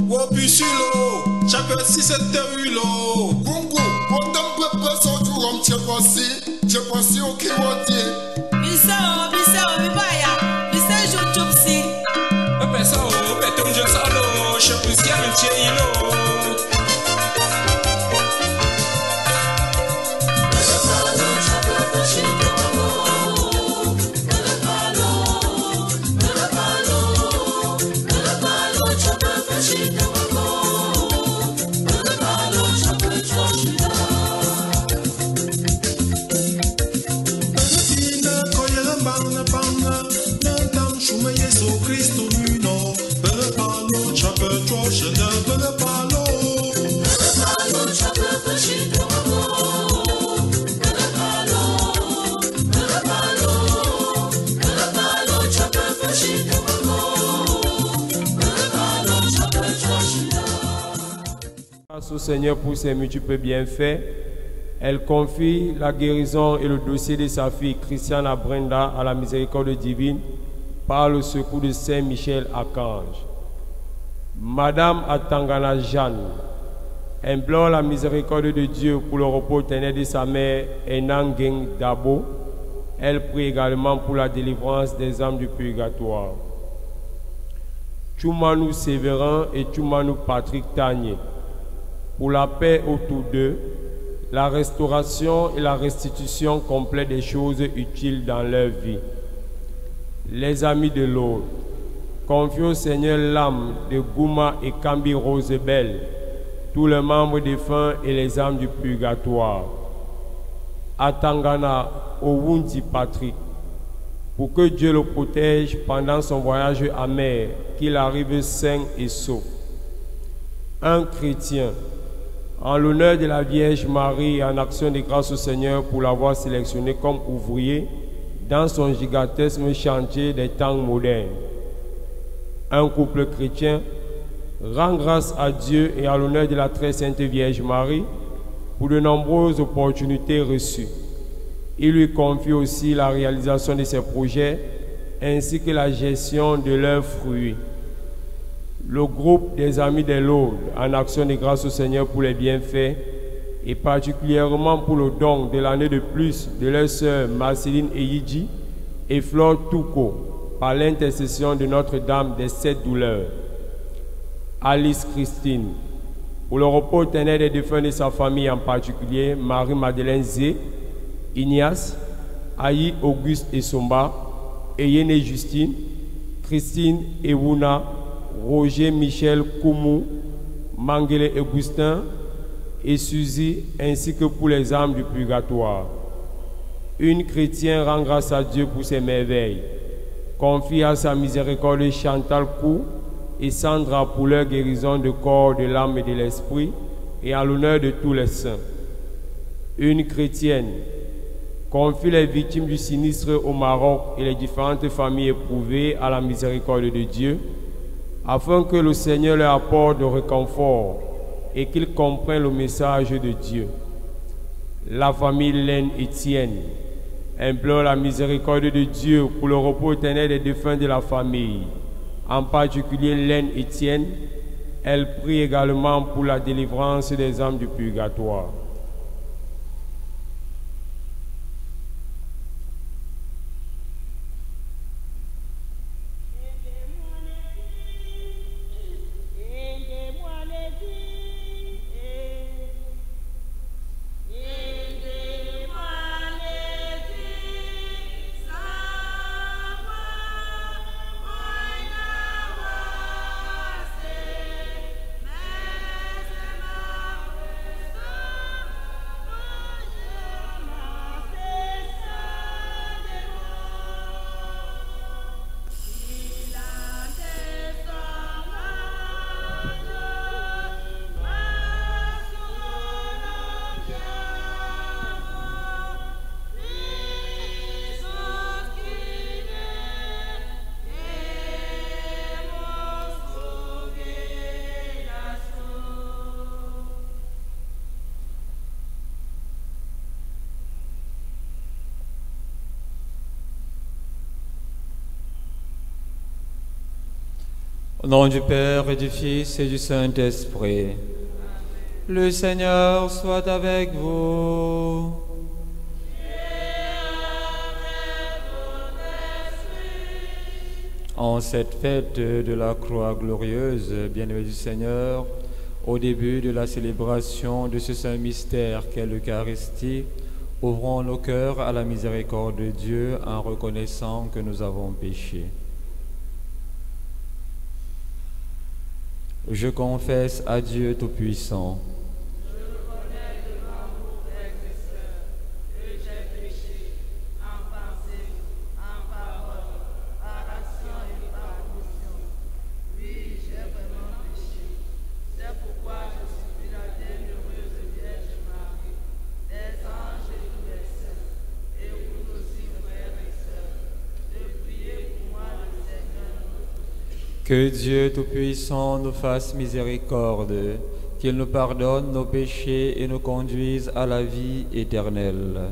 Wopishilo, chapel 6 Terilo. Gungu, Wondam Presso to Rom Chepasi, okay, what day? Bisa, Bibaya, Bisa Jupsi. A peso, Petum Josalo, Shapusian Chelo. Grâce au Seigneur pour ses multiples bienfaits, elle confie la guérison et le dossier de sa fille Christiane Brenda à la miséricorde divine par le secours de Saint Michel Archange. Madame Atangana Jeanne implore la miséricorde de Dieu pour le repos éternel de sa mère Enangeng Dabo. Elle prie également pour la délivrance des âmes du purgatoire. Choumanou Sévérin et Choumanou Patrick Tagné, pour la paix autour d'eux, la restauration et la restitution complète des choses utiles dans leur vie. Les amis de l'autre, confie au Seigneur l'âme de Gouma et Kambi Rosebel, tous les membres défunts et les âmes du purgatoire. Atangana Owundi Patrick, pour que Dieu le protège pendant son voyage amer, qu'il arrive sain et sauf. Un chrétien, en l'honneur de la Vierge Marie, en action de grâce au Seigneur pour l'avoir sélectionné comme ouvrier dans son gigantesque chantier des temps modernes. Un couple chrétien rend grâce à Dieu et à l'honneur de la très sainte Vierge Marie pour de nombreuses opportunités reçues. Il lui confie aussi la réalisation de ses projets ainsi que la gestion de leurs fruits. Le groupe des Amis de l'Aude, en action de grâce au Seigneur pour les bienfaits, et particulièrement pour le don de l'année de plus de leurs sœurs Marceline Eyidji et Flore Touko, par l'intercession de Notre-Dame des 7 douleurs. Alice Christine, pour le repos éternel des défunts de sa famille, en particulier Marie-Madeleine Zé, Ignace, Aïe Auguste Essomba, Eyene Justine, Christine Ewuna, Roger Michel Koumou, Mangele Augustin et Suzy, ainsi que pour les âmes du purgatoire. Une chrétienne rend grâce à Dieu pour ses merveilles. Confie à sa miséricorde Chantal Kou et Sandra pour leur guérison de corps, de l'âme et de l'esprit, et à l'honneur de tous les saints. Une chrétienne confie les victimes du sinistre au Maroc et les différentes familles éprouvées à la miséricorde de Dieu, afin que le Seigneur leur apporte de réconfort et qu'ils comprennent le message de Dieu. La famille Laine Etienne implore la miséricorde de Dieu pour le repos éternel des défunts de la famille, en particulier Laine Etienne. Elle prie également pour la délivrance des âmes du purgatoire. Au nom du Père et du Fils et du Saint-Esprit. Le Seigneur soit avec vous. En cette fête de la croix glorieuse, bien-aimés du Seigneur, au début de la célébration de ce saint mystère qu'est l'Eucharistie, ouvrons nos cœurs à la miséricorde de Dieu en reconnaissant que nous avons péché. Je confesse à Dieu Tout-Puissant. Que Dieu Tout-Puissant nous fasse miséricorde, qu'il nous pardonne nos péchés et nous conduise à la vie éternelle.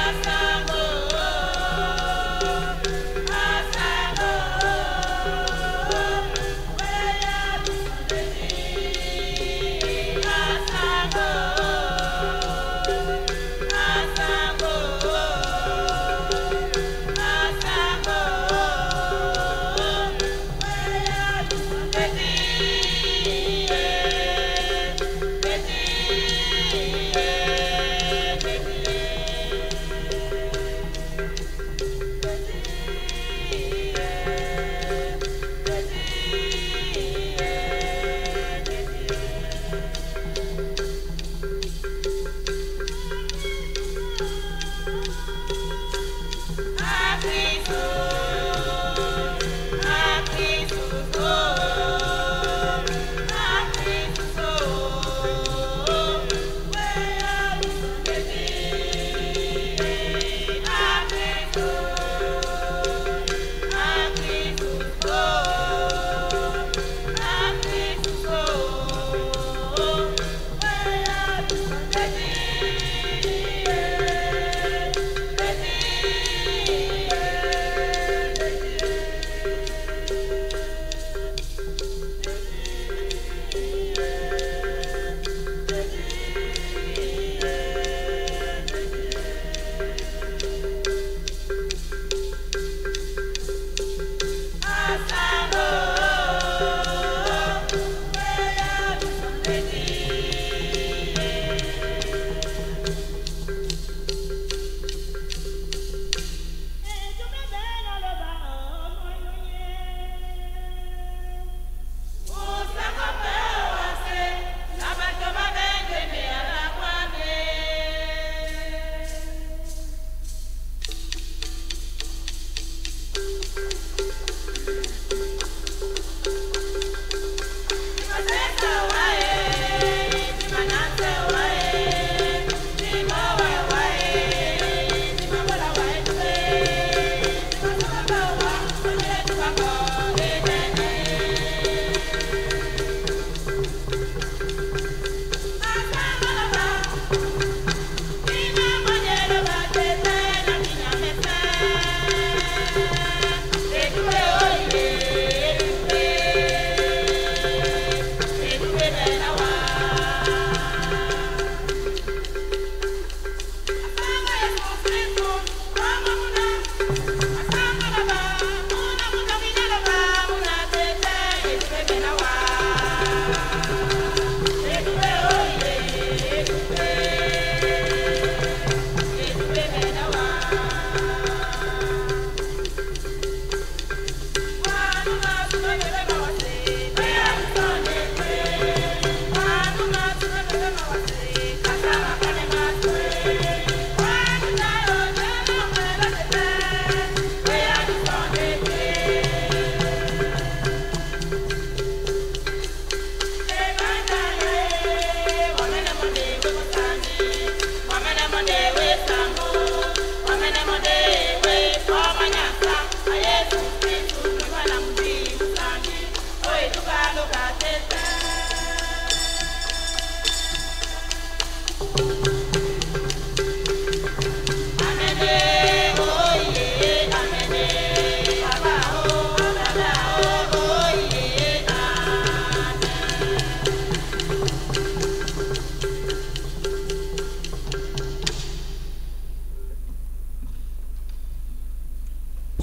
Asango,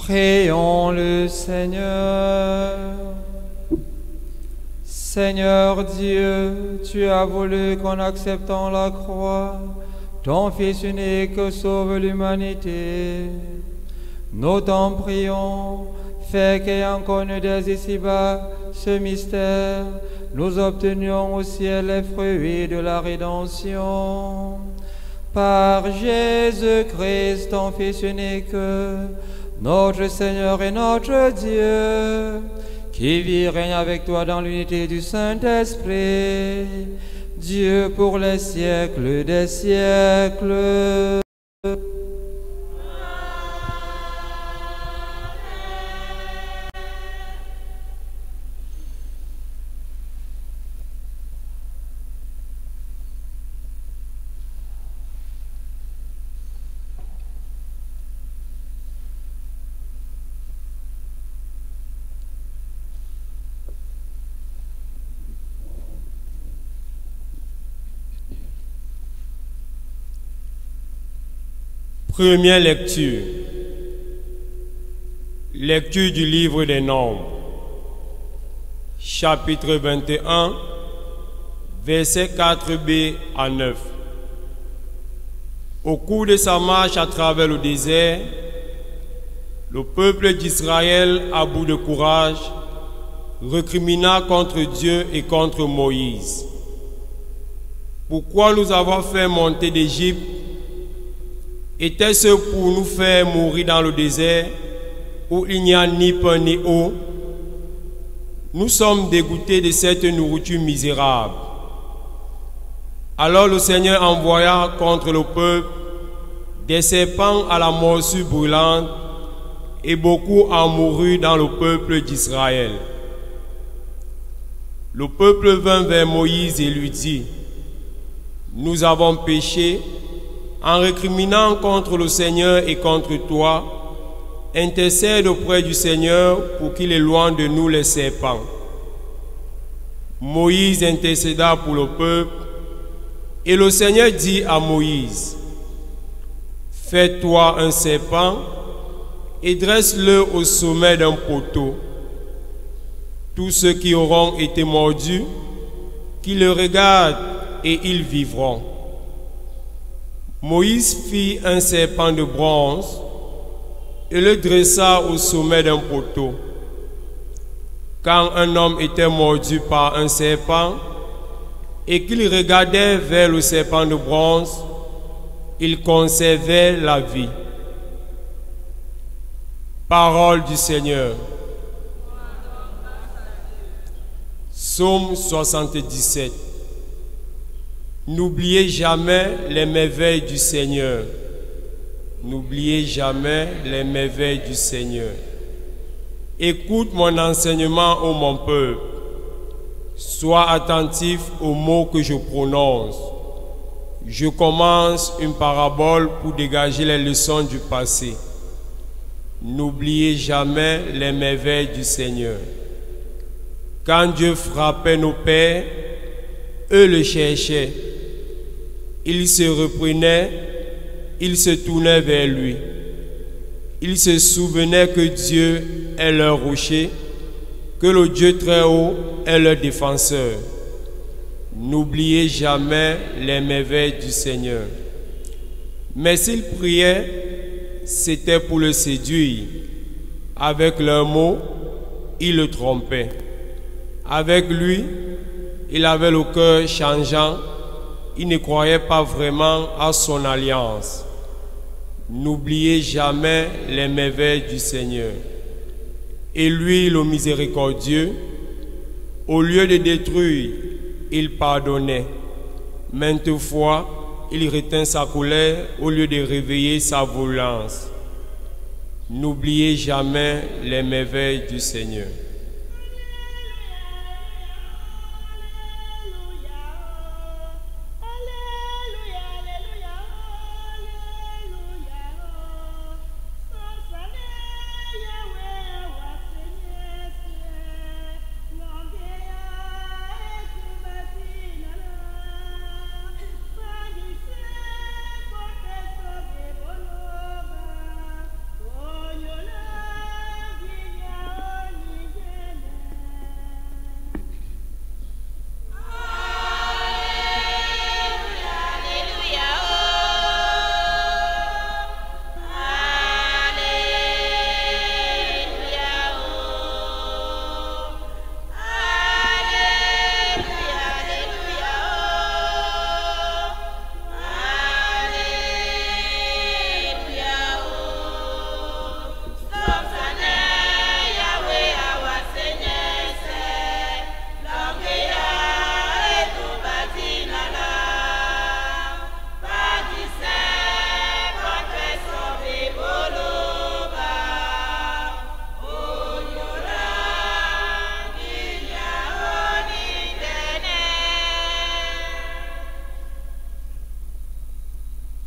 Prions le Seigneur. Seigneur Dieu, tu as voulu qu'en acceptant la croix, ton Fils unique sauve l'humanité. Nous t'en prions, fais qu'ayant connu dès ici-bas ce mystère, nous obtenions au ciel les fruits de la rédemption. Par Jésus-Christ, ton Fils unique, notre Seigneur et notre Dieu, qui vit et règne avec toi dans l'unité du Saint-Esprit, Dieu pour les siècles des siècles. Première lecture. Lecture du livre des Nombres. Chapitre 21, versets 4b à 9. Au cours de sa marche à travers le désert, le peuple d'Israël, à bout de courage, recrimina contre Dieu et contre Moïse. Pourquoi nous avons fait monter d'Égypte? Était-ce pour nous faire mourir dans le désert où il n'y a ni pain ni eau? Nous sommes dégoûtés de cette nourriture misérable. Alors le Seigneur envoya contre le peuple des serpents à la morsure brûlante, et beaucoup en moururent dans le peuple d'Israël. Le peuple vint vers Moïse et lui dit: Nous avons péché en récriminant contre le Seigneur et contre toi. Intercède auprès du Seigneur pour qu'il éloigne de nous les serpents. Moïse intercéda pour le peuple, et le Seigneur dit à Moïse: Fais-toi un serpent et dresse-le au sommet d'un poteau. Tous ceux qui auront été mordus, qui le regardent, et ils vivront. Moïse fit un serpent de bronze et le dressa au sommet d'un poteau. Quand un homme était mordu par un serpent et qu'il regardait vers le serpent de bronze, il conservait la vie. Parole du Seigneur. Psaume 77. N'oubliez jamais les merveilles du Seigneur. N'oubliez jamais les merveilles du Seigneur. Écoute mon enseignement, ô mon peuple. Sois attentif aux mots que je prononce. Je commence une parabole pour dégager les leçons du passé. N'oubliez jamais les merveilles du Seigneur. Quand Dieu frappait nos pères, eux le cherchaient. Ils se reprenaient, ils se tournaient vers lui. Ils se souvenaient que Dieu est leur rocher, que le Dieu très haut est leur défenseur. N'oubliez jamais les merveilles du Seigneur. Mais s'ils priaient, c'était pour le séduire. Avec leurs mots, ils le trompaient. Avec lui, il avait le cœur changeant. Il ne croyait pas vraiment à son alliance. N'oubliez jamais les merveilles du Seigneur. Et lui, le miséricordieux, au lieu de détruire, il pardonnait. Maintes fois, il retint sa colère au lieu de réveiller sa violence. N'oubliez jamais les merveilles du Seigneur.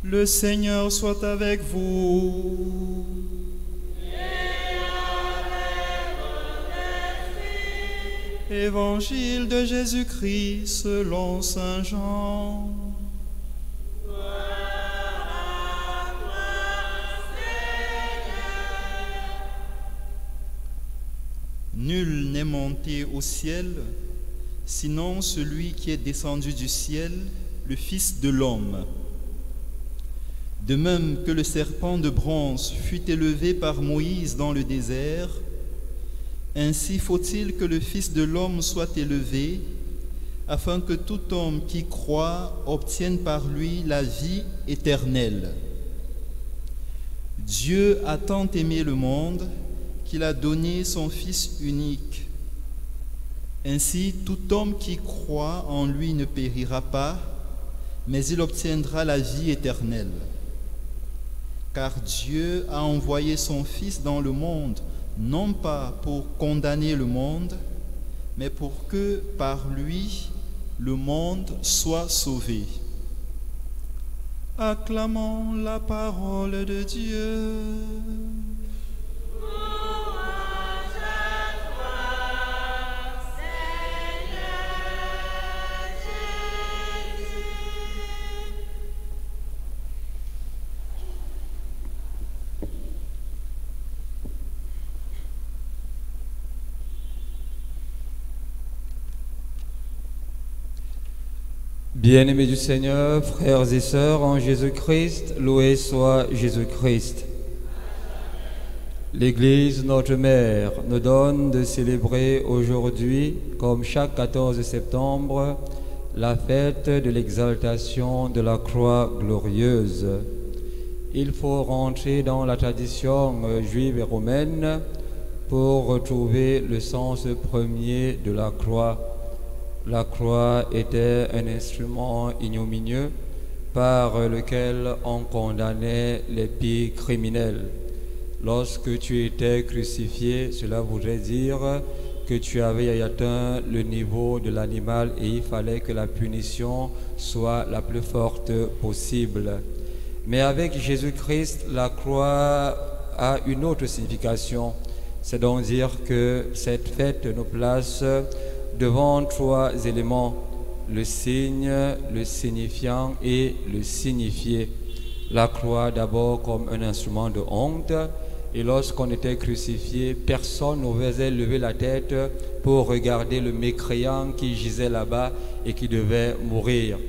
Le Seigneur soit avec vous. Évangile de Jésus-Christ selon saint Jean. Nul n'est monté au ciel, sinon celui qui est descendu du ciel, le Fils de l'homme. De même que le serpent de bronze fut élevé par Moïse dans le désert, ainsi faut-il que le Fils de l'homme soit élevé, afin que tout homme qui croit obtienne par lui la vie éternelle. Dieu a tant aimé le monde qu'il a donné son Fils unique. Ainsi, tout homme qui croit en lui ne périra pas, mais il obtiendra la vie éternelle. Car Dieu a envoyé son Fils dans le monde, non pas pour condamner le monde, mais pour que par lui le monde soit sauvé. Acclamons la parole de Dieu. Bien-aimés du Seigneur, frères et sœurs en Jésus-Christ, loué soit Jésus-Christ. L'Église, notre mère, nous donne de célébrer aujourd'hui, comme chaque 14 septembre, la fête de l'exaltation de la croix glorieuse. Il faut rentrer dans la tradition juive et romaine pour retrouver le sens premier de la croix. La croix était un instrument ignominieux par lequel on condamnait les pires criminels. Lorsque tu étais crucifié, cela voudrait dire que tu avais atteint le niveau de l'animal et il fallait que la punition soit la plus forte possible. Mais avec Jésus-Christ, la croix a une autre signification. C'est donc dire que cette fête nous place devant trois éléments, le signe, le signifiant et le signifié. La croix d'abord comme un instrument de honte, et lorsqu'on était crucifié, personne n'osait lever la tête pour regarder le mécréant qui gisait là-bas et qui devait mourir.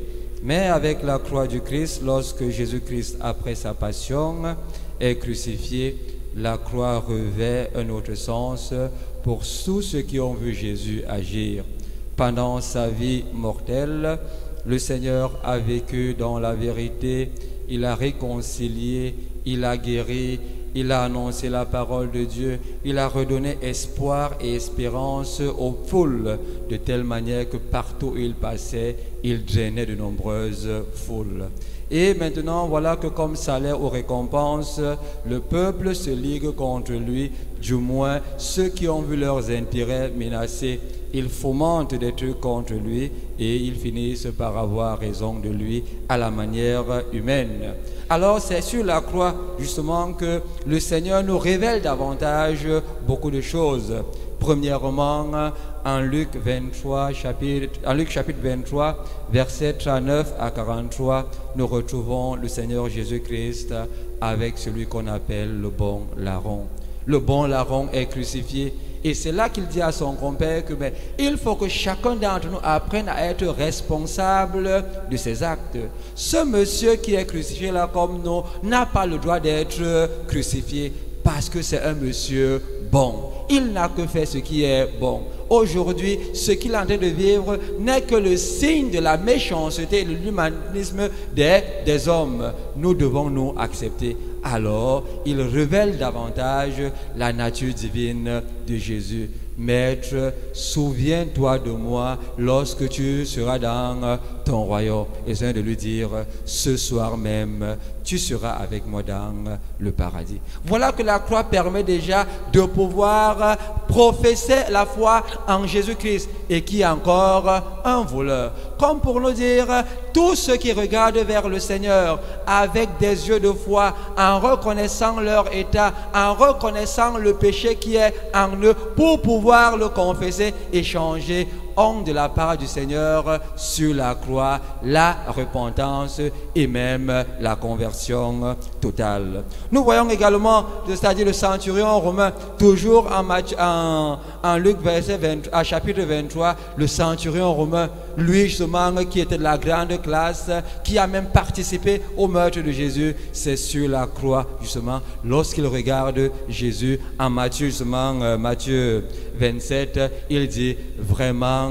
Mais avec la croix du Christ, lorsque Jésus-Christ, après sa passion, est crucifié, la croix revêt un autre sens pour tous ceux qui ont vu Jésus agir. Pendant sa vie mortelle, le Seigneur a vécu dans la vérité, il a réconcilié, il a guéri, il a annoncé la parole de Dieu, il a redonné espoir et espérance aux foules, de telle manière que partout où il passait, il drainait de nombreuses foules. Et maintenant, voilà que comme salaire ou récompense, le peuple se ligue contre lui, du moins ceux qui ont vu leurs intérêts menacés. Ils fomentent des trucs contre lui et ils finissent par avoir raison de lui à la manière humaine. Alors c'est sur la croix justement que le Seigneur nous révèle davantage beaucoup de choses. Premièrement, en Luc chapitre 23, versets 39 à 43, nous retrouvons le Seigneur Jésus-Christ avec celui qu'on appelle le bon larron. Le bon larron est crucifié. Et c'est là qu'il dit à son compère que il faut que chacun d'entre nous apprenne à être responsable de ses actes. Ce monsieur qui est crucifié là comme nous n'a pas le droit d'être crucifié parce que c'est un monsieur bon. Il n'a que fait ce qui est bon. Aujourd'hui, ce qu'il est en train de vivre n'est que le signe de la méchanceté et de l'humanisme des hommes. Nous devons nous accepter. Alors, il révèle davantage la nature divine de Jésus. Maître, souviens-toi de moi lorsque tu seras dans ton royaume. Et Seigneur, de lui dire, ce soir même, tu seras avec moi dans le paradis. Voilà que la croix permet déjà de pouvoir professer la foi en Jésus-Christ. Et qui est encore un voleur. Comme pour nous dire, tous ceux qui regardent vers le Seigneur avec des yeux de foi, en reconnaissant leur état, en reconnaissant le péché qui est en eux, pour pouvoir le confesser et changer, ont de la part du Seigneur sur la croix la repentance et même la conversion totale. Nous voyons également, c'est-à-dire le centurion romain, toujours en Luc chapitre 23, le centurion romain, lui justement qui était de la grande classe, qui a même participé au meurtre de Jésus, c'est sur la croix justement, lorsqu'il regarde Jésus en Matthieu justement, Matthieu 27, il dit vraiment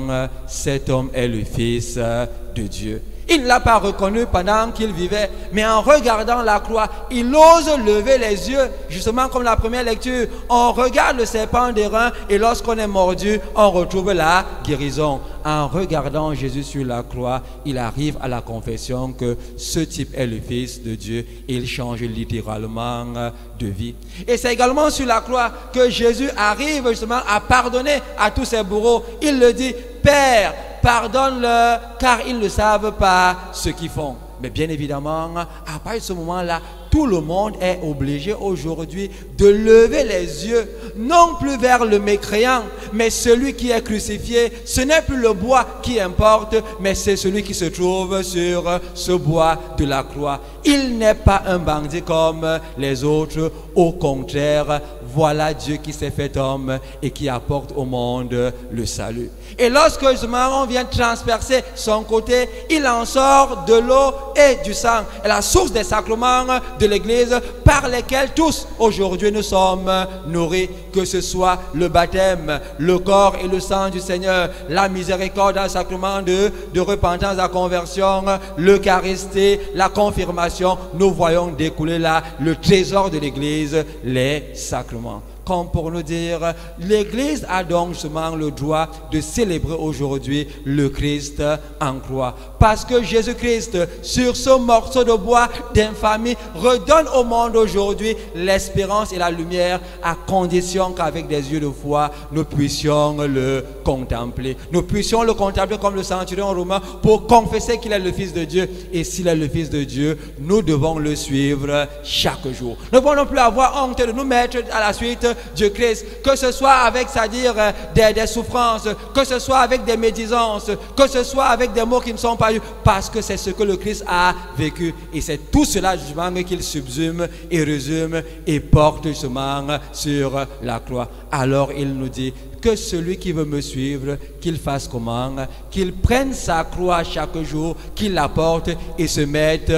cet homme est le Fils de Dieu. Il ne l'a pas reconnu pendant qu'il vivait, mais en regardant la croix, il ose lever les yeux, justement comme la première lecture. On regarde le serpent d'airain et lorsqu'on est mordu, on retrouve la guérison. En regardant Jésus sur la croix, il arrive à la confession que ce type est le Fils de Dieu. Il change littéralement de vie. Et c'est également sur la croix que Jésus arrive justement à pardonner à tous ses bourreaux. Il le dit, Père, pardonne-leur car ils ne savent pas ce qu'ils font. Mais bien évidemment, à partir de ce moment-là, tout le monde est obligé aujourd'hui de lever les yeux, non plus vers le mécréant, mais celui qui est crucifié. Ce n'est plus le bois qui importe, mais c'est celui qui se trouve sur ce bois de la croix. Il n'est pas un bandit comme les autres, au contraire, voilà Dieu qui s'est fait homme et qui apporte au monde le salut. Et lorsque justement on vient transpercer son côté, il en sort de l'eau et du sang. Et la source des sacrements de l'Église par lesquels tous aujourd'hui nous sommes nourris, que ce soit le baptême, le corps et le sang du Seigneur, la miséricorde, un sacrement de repentance, la conversion, l'Eucharistie, la confirmation, nous voyons découler là le trésor de l'Église, les sacrements. Comme pour nous dire, l'Église a donc justement le droit de célébrer aujourd'hui le Christ en croix. Parce que Jésus-Christ, sur ce morceau de bois d'infamie, redonne au monde aujourd'hui l'espérance et la lumière, à condition qu'avec des yeux de foi, nous puissions le contempler. Nous puissions le contempler comme le centurion romain pour confesser qu'il est le Fils de Dieu. Et s'il est le Fils de Dieu, nous devons le suivre chaque jour. Nous ne pouvons non plus avoir honte de nous mettre à la suite du Christ, que ce soit avec, c'est-à-dire des souffrances, que ce soit avec des médisances, que ce soit avec des mots qui ne sont pas eus, parce que c'est ce que le Christ a vécu. Et c'est tout cela justement qu'il subsume et résume et porte justement sur la croix. Alors il nous dit que celui qui veut me suivre, qu'il fasse comment? Qu'il prenne sa croix chaque jour, qu'il la porte et se mette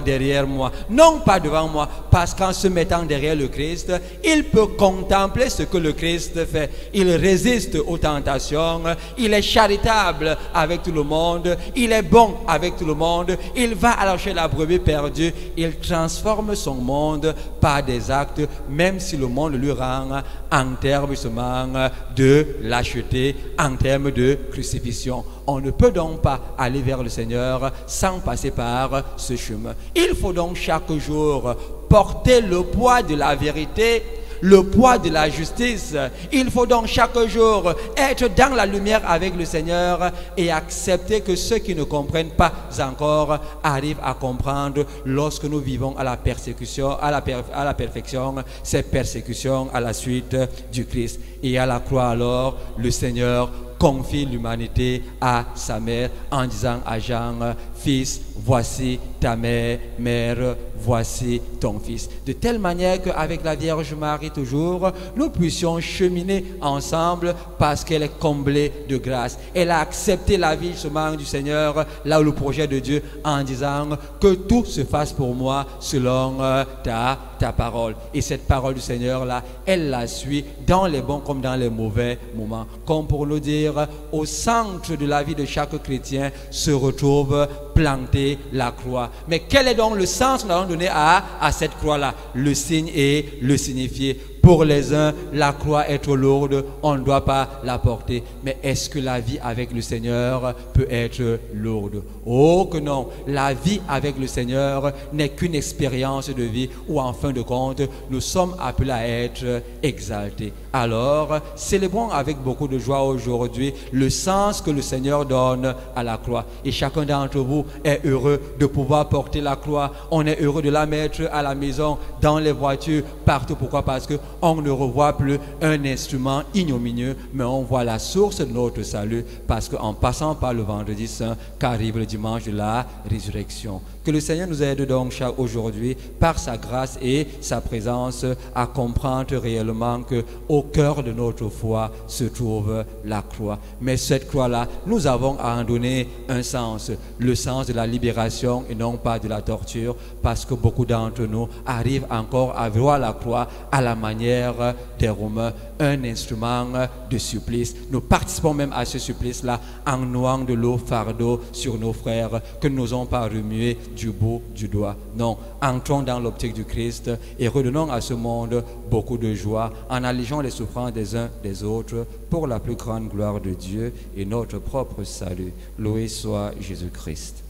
derrière moi. Non pas devant moi, parce qu'en se mettant derrière le Christ, il peut contempler ce que le Christ fait. Il résiste aux tentations, il est charitable avec tout le monde, il est bon avec tout le monde, il va arracher la brebis perdue, il transforme son monde par des actes, même si le monde lui rend en termes justement de l'acheter, en termes de crucifixion. On ne peut donc pas aller vers le Seigneur sans passer par ce chemin. Il faut donc chaque jour porter le poids de la vérité, le poids de la justice. Il faut donc chaque jour être dans la lumière avec le Seigneur et accepter que ceux qui ne comprennent pas encore arrivent à comprendre lorsque nous vivons à la persécution, à la perfection, ces persécutions à la suite du Christ. Et à la croix alors, le Seigneur confie l'humanité à sa mère en disant à Jean, fils, voici ta mère, mère, voici ton fils. De telle manière qu'avec la Vierge Marie toujours, nous puissions cheminer ensemble parce qu'elle est comblée de grâce. Elle a accepté la vie justement du Seigneur, là où le projet de Dieu, en disant que tout se fasse pour moi selon ta parole. Et cette parole du Seigneur là, elle la suit dans les bons comme dans les mauvais moments. Comme pour nous dire, au centre de la vie de chaque chrétien se retrouve planter la croix. Mais quel est donc le sens que nous allons donner à cette croix-là? Le signe et le signifier. Pour les uns, la croix est trop lourde, on ne doit pas la porter. Mais est-ce que la vie avec le Seigneur peut être lourde? Oh que non, la vie avec le Seigneur n'est qu'une expérience de vie où en fin de compte, nous sommes appelés à être exaltés. Alors, célébrons avec beaucoup de joie aujourd'hui le sens que le Seigneur donne à la croix. Et chacun d'entre vous est heureux de pouvoir porter la croix. On est heureux de la mettre à la maison, dans les voitures, partout. Pourquoi? Parce qu'on ne revoit plus un instrument ignominieux, mais on voit la source de notre salut. Parce qu'en passant par le vendredi saint, qu'arrive le dimanche de la résurrection. Que le Seigneur nous aide donc aujourd'hui, par sa grâce et sa présence, à comprendre réellement qu'au cœur de notre foi se trouve la croix. Mais cette croix-là, nous avons à en donner un sens, le sens de la libération et non pas de la torture, parce que beaucoup d'entre nous arrivent encore à voir la croix à la manière des Romains, un instrument de supplice. Nous participons même à ce supplice-là en nouant de l'eau fardeau sur nos frères que nous n'osons pas remuer du bout du doigt. Non, entrons dans l'optique du Christ et redonnons à ce monde beaucoup de joie en allégeant les souffrances des uns des autres pour la plus grande gloire de Dieu et notre propre salut. Loué soit Jésus-Christ.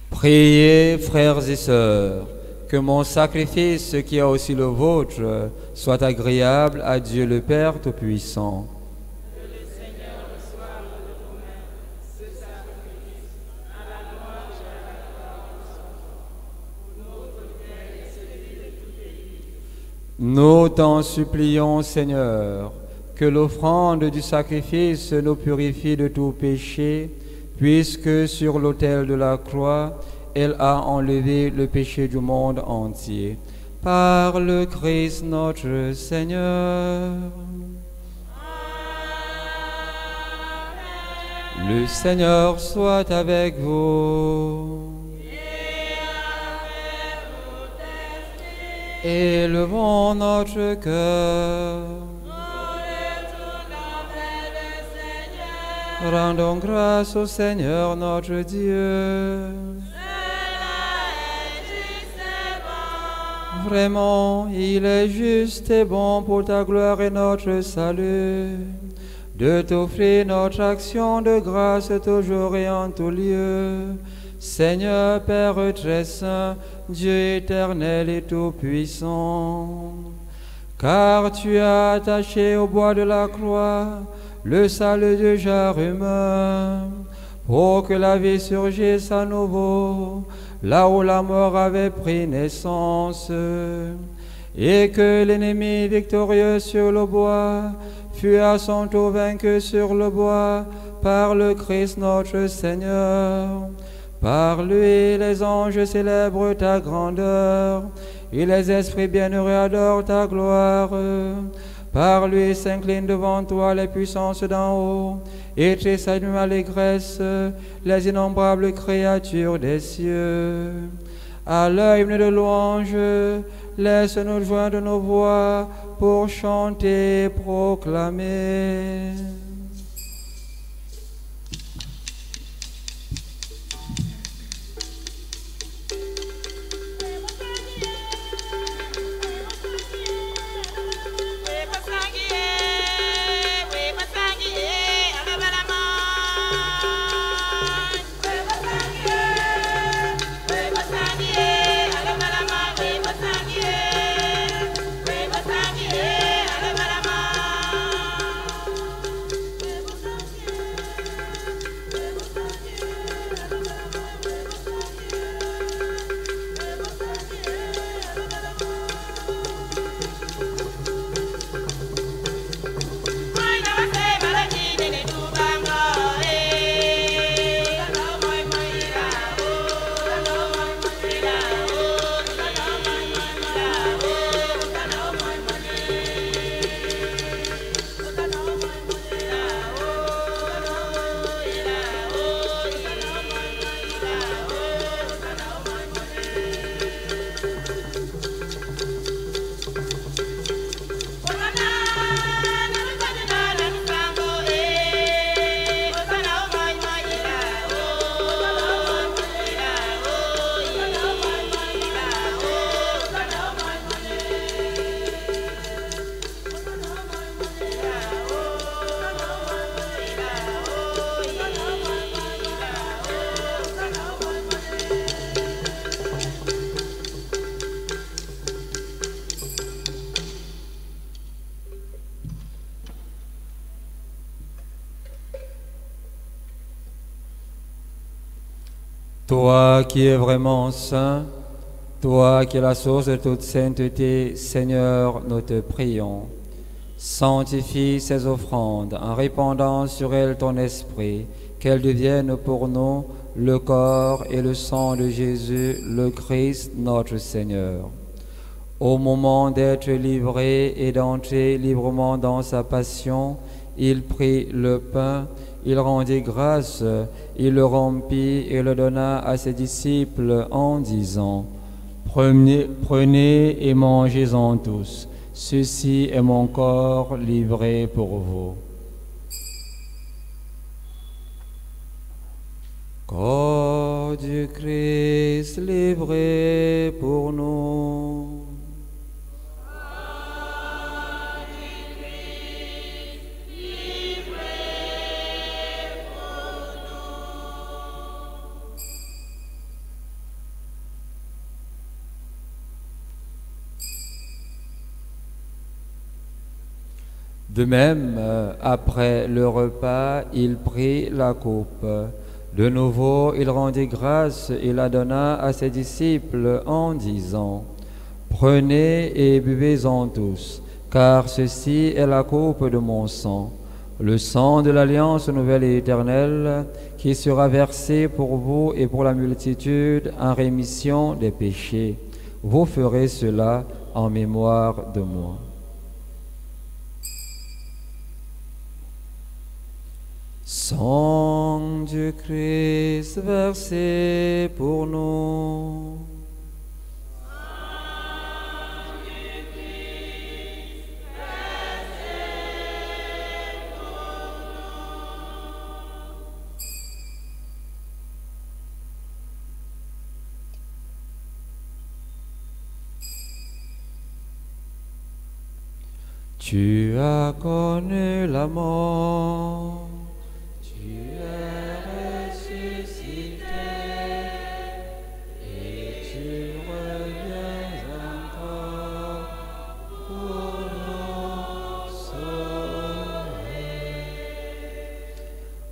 Priez, frères et sœurs, que mon sacrifice, qui est aussi le vôtre, soit agréable à Dieu le Père Tout-Puissant. Que le Seigneur reçoive de vos mains ce sacrifice à la louange et à la gloire de son nom, pour notre bien et celui de tout pays. Nous t'en supplions, Seigneur, que l'offrande du sacrifice nous purifie de tout péché, puisque sur l'autel de la croix, elle a enlevé le péché du monde entier. Par le Christ notre Seigneur. Amen. Le Seigneur soit avec vous. Et avec votre esprit. Élevons notre cœur. Rendons grâce au Seigneur notre Dieu. Vraiment, il est juste et bon pour ta gloire et notre salut, de t'offrir notre action de grâce toujours et en tout lieu. Seigneur Père très saint, Dieu éternel et tout-puissant, car tu as attaché au bois de la croix le salut du genre humain, pour que la vie surgisse à nouveau, là où la mort avait pris naissance, et que l'ennemi victorieux sur le bois fut à son tour vaincu sur le bois par le Christ notre Seigneur. Par lui, les anges célèbrent ta grandeur, et les esprits bienheureux adorent ta gloire. Par lui s'inclinent devant toi les puissances d'en haut, et tressaillent d'une allégresse les innombrables créatures des cieux. À l'hymne de louange, laisse-nous joindre nos voix pour chanter et proclamer. Toi qui es vraiment saint, toi qui es la source de toute sainteté, Seigneur, nous te prions. Sanctifie ces offrandes en répandant sur elles ton esprit, qu'elles deviennent pour nous le corps et le sang de Jésus, le Christ, notre Seigneur. Au moment d'être livré et d'entrer librement dans sa passion, il prit le pain, il rendit grâce, il le rompit et le donna à ses disciples en disant: Prenez et mangez-en tous, ceci est mon corps livré pour vous. Corps du Christ livré pour nous. De même, après le repas, il prit la coupe. De nouveau, il rendit grâce et la donna à ses disciples en disant: Prenez et buvez-en tous, car ceci est la coupe de mon sang, le sang de l'alliance nouvelle et éternelle, qui sera versé pour vous et pour la multitude en rémission des péchés. Vous ferez cela en mémoire de moi. Sang du Christ versé pour nous. Tu as connu la mort, tu es ressuscité, et tu reviens encore pour nous sauver.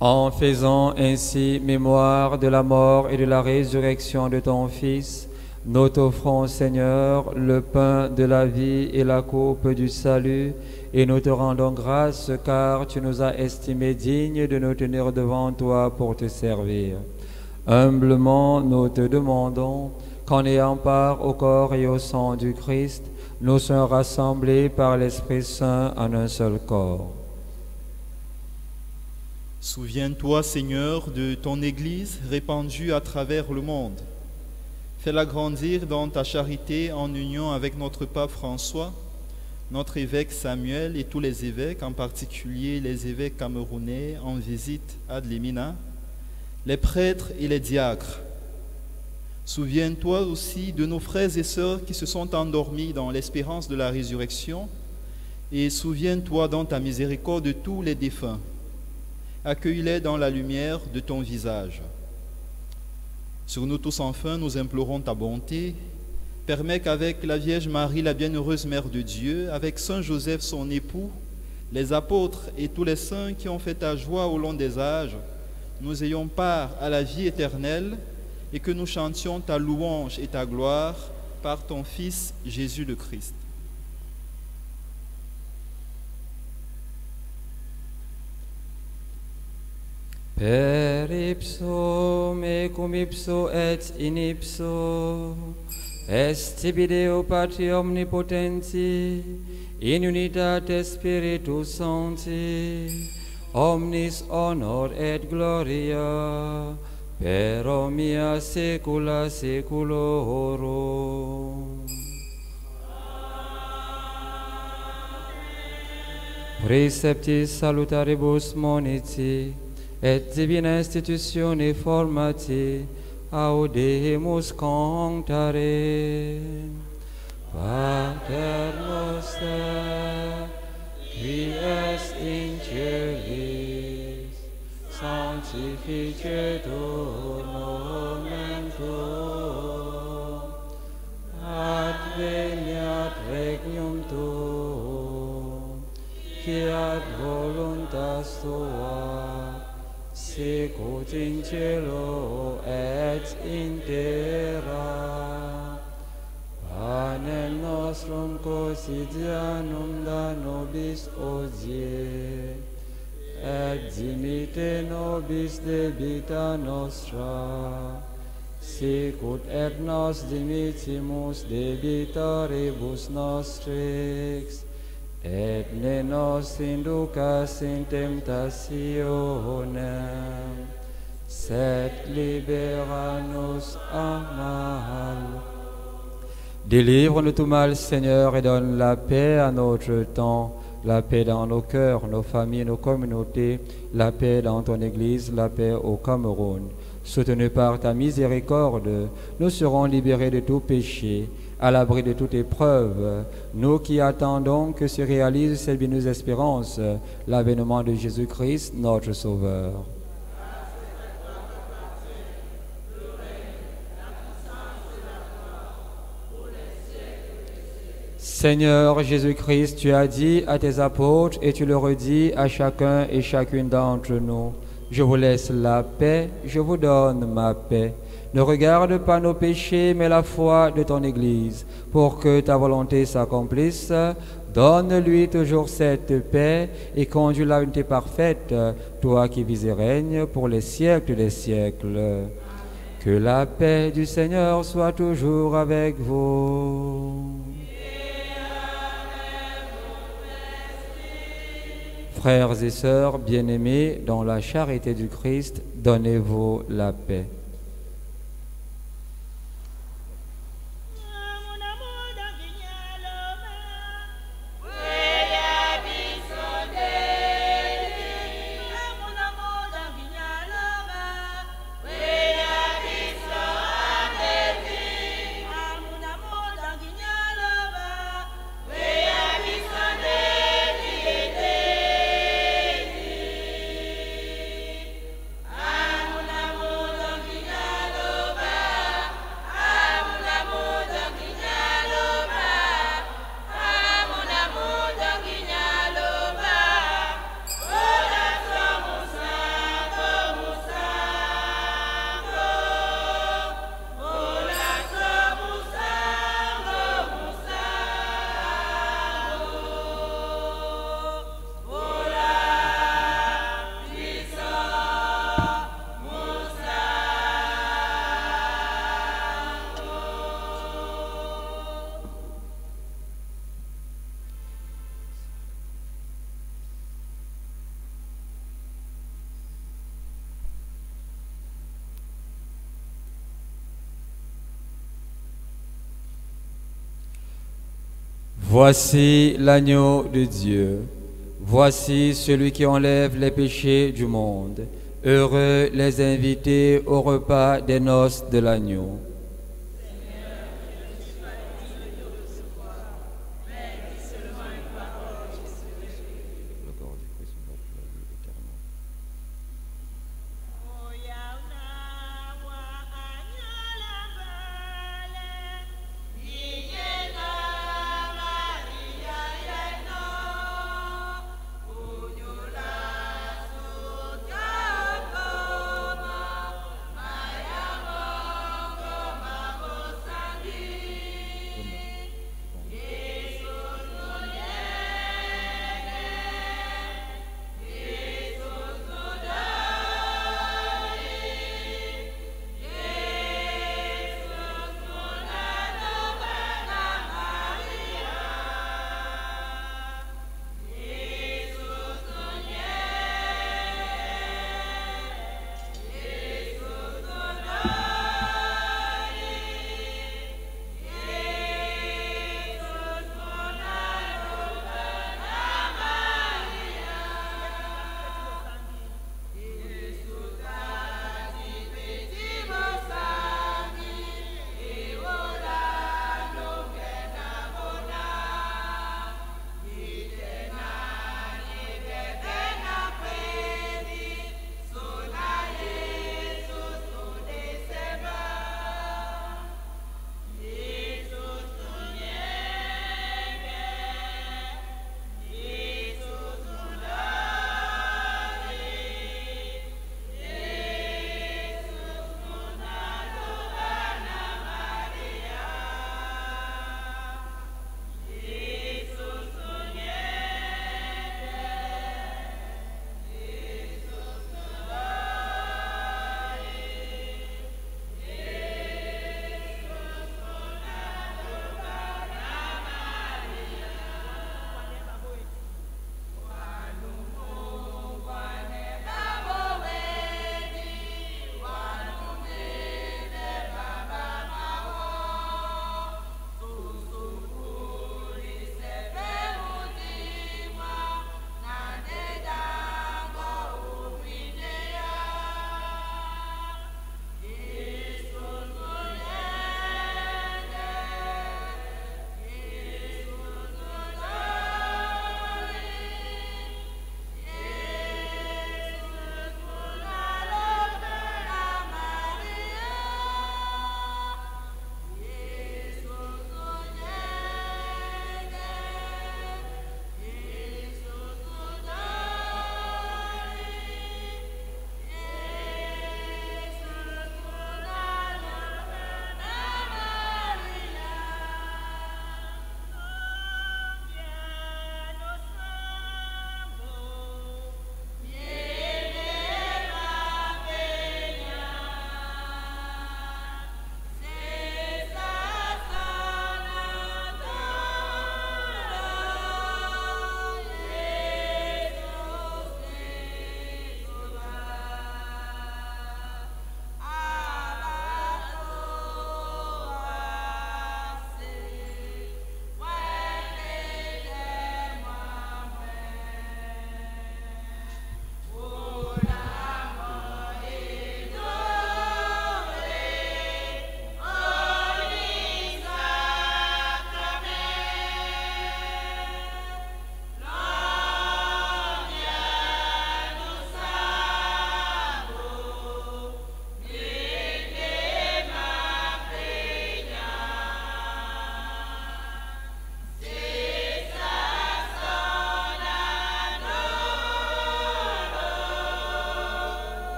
En faisant ainsi mémoire de la mort et de la résurrection de ton Fils, nous t'offrons, Seigneur, le pain de la vie et la coupe du salut, et nous te rendons grâce car tu nous as estimés dignes de nous tenir devant toi pour te servir. Humblement, nous te demandons qu'en ayant part au corps et au sang du Christ, nous soyons rassemblés par l'Esprit Saint en un seul corps. Souviens-toi, Seigneur, de ton Église répandue à travers le monde. Fais-la grandir dans ta charité en union avec notre pape François, notre évêque Samuel et tous les évêques, en particulier les évêques camerounais en visite à Dlimina, les prêtres et les diacres. Souviens-toi aussi de nos frères et sœurs qui se sont endormis dans l'espérance de la résurrection, et souviens-toi dans ta miséricorde de tous les défunts. Accueille-les dans la lumière de ton visage. Sur nous tous enfin, nous implorons ta bonté. Permets qu'avec la Vierge Marie, la bienheureuse Mère de Dieu, avec Saint Joseph son époux, les apôtres et tous les saints qui ont fait ta joie au long des âges, nous ayons part à la vie éternelle et que nous chantions ta louange et ta gloire par ton Fils Jésus le Christ. Per ipso me cum ipso et in ipso est tibi Deo Patri omnipotenti in unitate Spiritus Sancti omnis honor et gloria per omnia saecula saeculorum. Preceptis salutaribus moniti et divina institutione formati audemus conctare. Pater noster, qui es in celis, sanctificetur nomen tuum, adveniat regnum tuum, fiat voluntas tua, sicut in cielo et in terra. Panem nostrum quotidianum da nobis hodie, et dimitte nobis debita nostra, sicut et nos dimittimus debitoribus nostrix, et ne nos inducas in temptationem, sed libera nos a mal. Délivre-nous tout mal, Seigneur, et donne la paix à notre temps, la paix dans nos cœurs, nos familles, nos communautés, la paix dans ton Église, la paix au Cameroun. Soutenus par ta miséricorde, nous serons libérés de tout péché, à l'abri de toute épreuve, nous qui attendons que se réalise cette bienheureuse espérance, l'avènement de Jésus-Christ, notre Sauveur. Seigneur Jésus-Christ, tu as dit à tes apôtres et tu le redis à chacun et chacune d'entre nous, je vous laisse la paix, je vous donne ma paix. Ne regarde pas nos péchés, mais la foi de ton Église. Pour que ta volonté s'accomplisse, donne-lui toujours cette paix et conduis-la à une unité parfaite, toi qui vis et règnes pour les siècles des siècles. Que la paix du Seigneur soit toujours avec vous. Frères et sœurs bien-aimés, dans la charité du Christ, donnez-vous la paix. Yeah. Voici l'agneau de Dieu. Voici celui qui enlève les péchés du monde. Heureux les invités au repas des noces de l'agneau.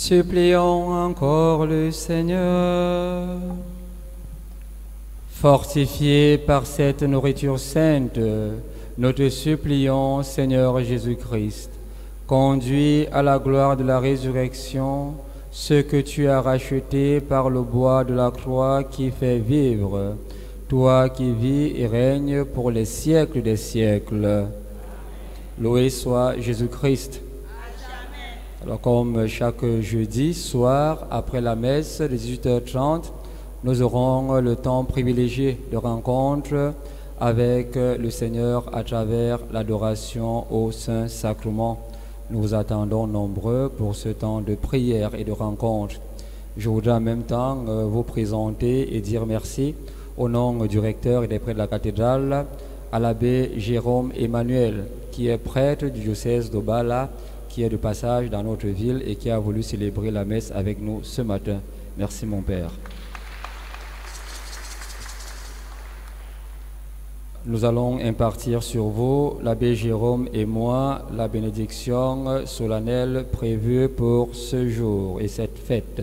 Supplions encore le Seigneur. Fortifiés par cette nourriture sainte, nous te supplions, Seigneur Jésus-Christ, conduis à la gloire de la résurrection ceux que tu as rachetés par le bois de la croix qui fait vivre, toi qui vis et règnes pour les siècles des siècles. Loué soit Jésus-Christ. Alors comme chaque jeudi soir, après la messe de 18h30, nous aurons le temps privilégié de rencontre avec le Seigneur à travers l'adoration au Saint-Sacrement. Nous vous attendons nombreux pour ce temps de prière et de rencontre. Je voudrais en même temps vous présenter et dire merci au nom du recteur et des prêtres de la cathédrale à l'abbé Jérôme Emmanuel, qui est prêtre du diocèse d'Obala, qui est de passage dans notre ville et qui a voulu célébrer la messe avec nous ce matin. Merci mon Père. Nous allons impartir sur vous, l'abbé Jérôme et moi, la bénédiction solennelle prévue pour ce jour et cette fête.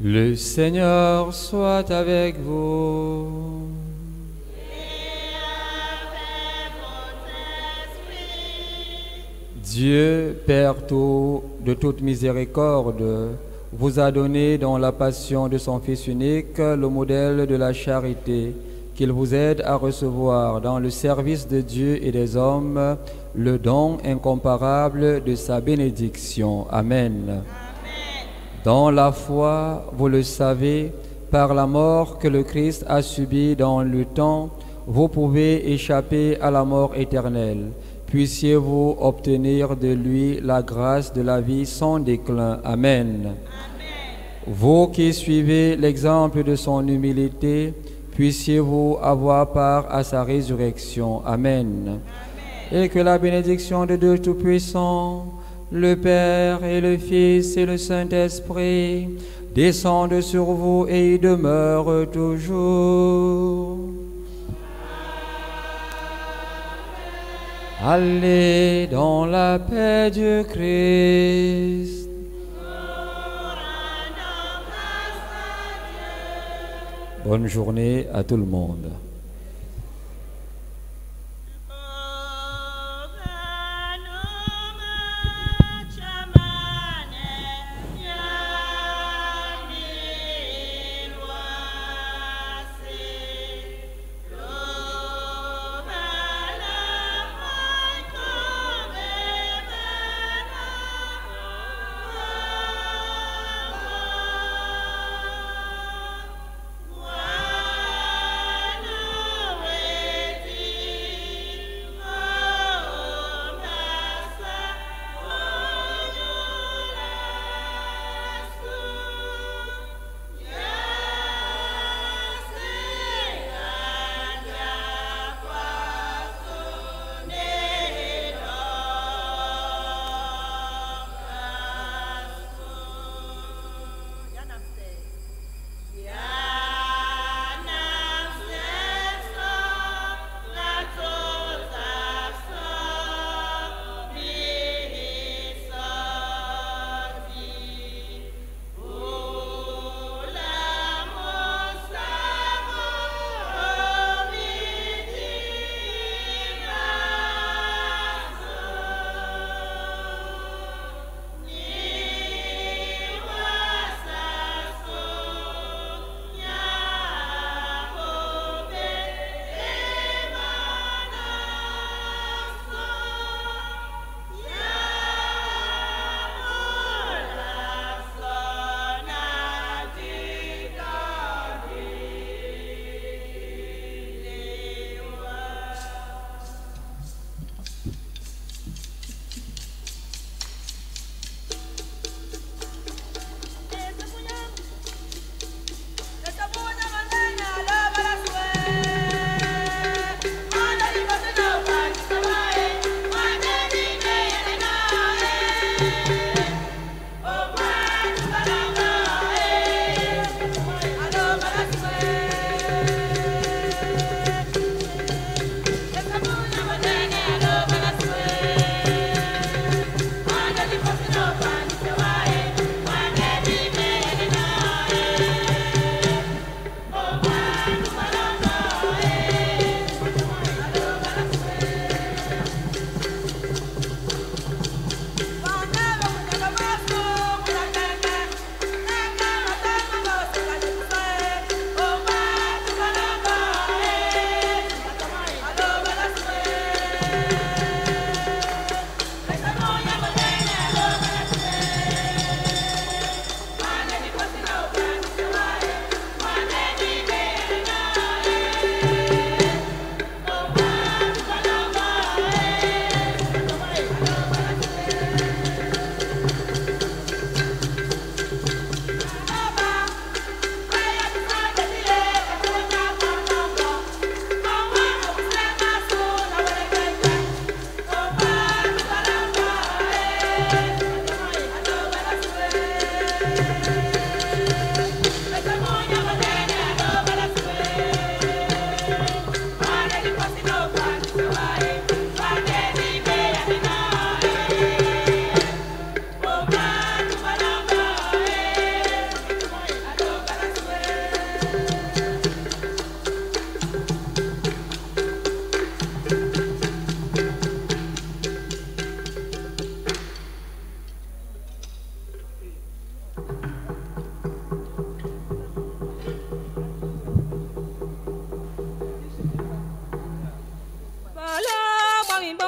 Le Seigneur soit avec vous. Et avec votre esprit. Dieu, Père tout, de toute miséricorde, vous a donné dans la passion de son Fils unique le modèle de la charité, qu'il vous aide à recevoir dans le service de Dieu et des hommes le don incomparable de sa bénédiction. Amen. Dans la foi, vous le savez, par la mort que le Christ a subie dans le temps, vous pouvez échapper à la mort éternelle. Puissiez-vous obtenir de lui la grâce de la vie sans déclin. Amen. Vous qui suivez l'exemple de son humilité, puissiez-vous avoir part à sa résurrection. Amen. Et que la bénédiction de Dieu Tout-Puissant, le Père et le Fils et le Saint-Esprit descendent sur vous et y demeurent toujours. Allez dans la paix du Christ. Bonne journée à tout le monde.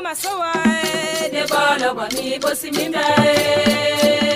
masowa de bolo boni bosimime